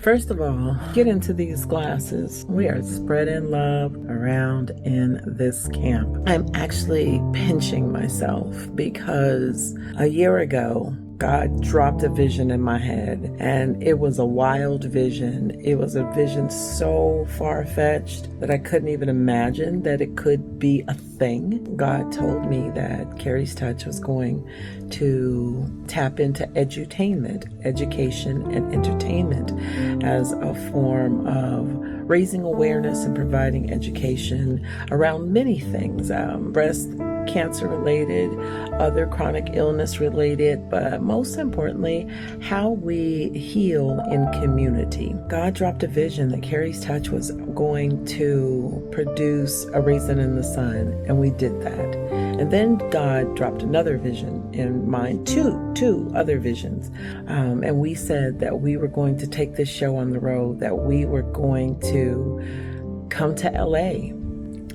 First of all, get into these glasses. We are spreading love around in this camp. I'm actually pinching myself because a year ago, God dropped a vision in my head, and it was a wild vision. It was a vision so far-fetched that I couldn't even imagine that it could be a thing. God told me that Carrie's Touch was going to tap into edutainment, education and entertainment, as a form of raising awareness and providing education around many things, breast cancer related, other chronic illness related, but most importantly, how we heal in community. God dropped a vision that Carrie's Touch was going to produce a raisin in the sun, and we did that. And then God dropped another vision in mine, two other visions. And we said that we were going to take this show on the road, that we were going to come to LA.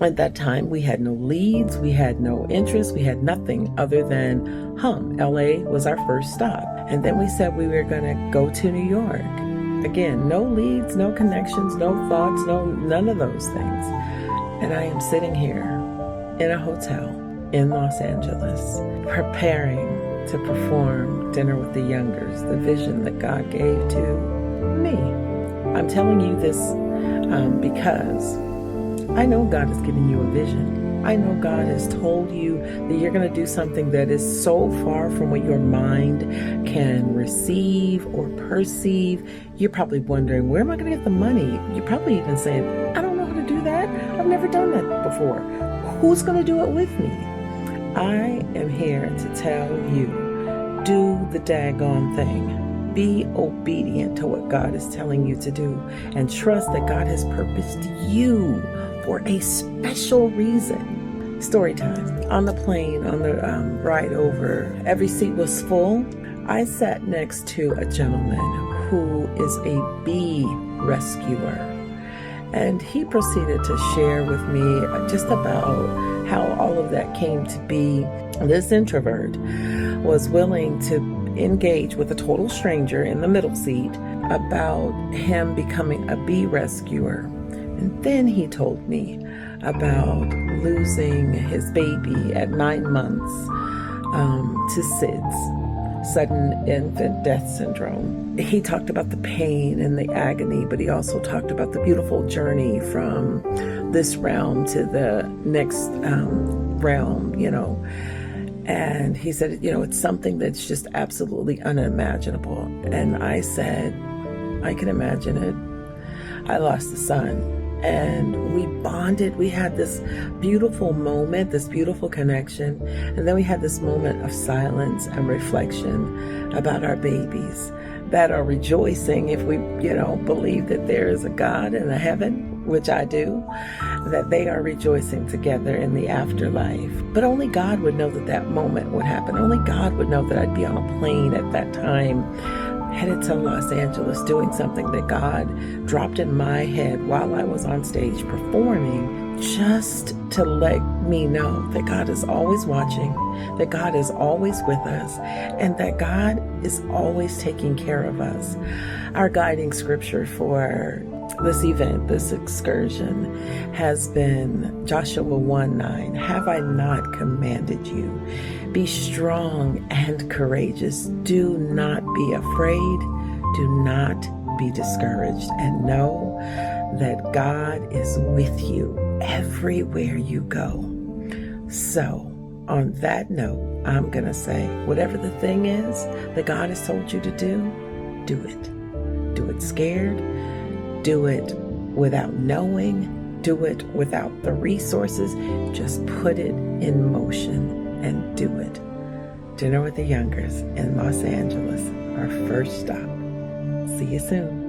At that time, we had no leads, we had no interest, we had nothing other than LA was our first stop. And then we said we were going to go to New York. Again, no leads, no connections, no thoughts, none of those things. And I am sitting here in a hotel in Los Angeles, preparing to perform Dinner with the Youngers, the vision that God gave to me. I'm telling you this because I know God has given you a vision. I know God has told you that you're going to do something that is so far from what your mind can receive or perceive. You're probably wondering, where am I going to get the money? You're probably even saying, I don't know how to do that. I've never done that before. Who's going to do it with me? I am here to tell you, do the daggone thing. Be obedient to what God is telling you to do, and trust that God has purposed you for a special reason. Story time. On the plane, on the ride over, every seat was full. I sat next to a gentleman who is a bee rescuer, and he proceeded to share with me just about how all of that came to be. This introvert was willing to engage with a total stranger in the middle seat about him becoming a bee rescuer. And then he told me about losing his baby at 9 months to SIDS, sudden infant death syndrome. He talked about the pain and the agony, but he also talked about the beautiful journey from this realm to the next realm, And he said, it's something that's just absolutely unimaginable. And I said, I can imagine it. I lost a son, and we bonded. We had this beautiful moment, this beautiful connection. And then we had this moment of silence and reflection about our babies that are rejoicing, if we, believe that there is a God and a heaven, which I do, that they are rejoicing together in the afterlife. But only God would know that moment would happen. Only God would know that I'd be on a plane at that time, headed to Los Angeles, doing something that God dropped in my head while I was on stage performing, just to let me know that God is always watching, that God is always with us, and that God is always taking care of us. Our guiding scripture for this event, this excursion, has been Joshua 1:9. Have I not commanded you? Be strong and courageous. Do not be afraid. Do not be discouraged. And know that God is with you everywhere you go. So, on that note, I'm going to say, whatever the thing is that God has told you to do it. Do it scared. Do it without knowing. Do it without the resources. Just put it in motion and do it. Dinner with the Youngers in Los Angeles, our first stop. See you soon.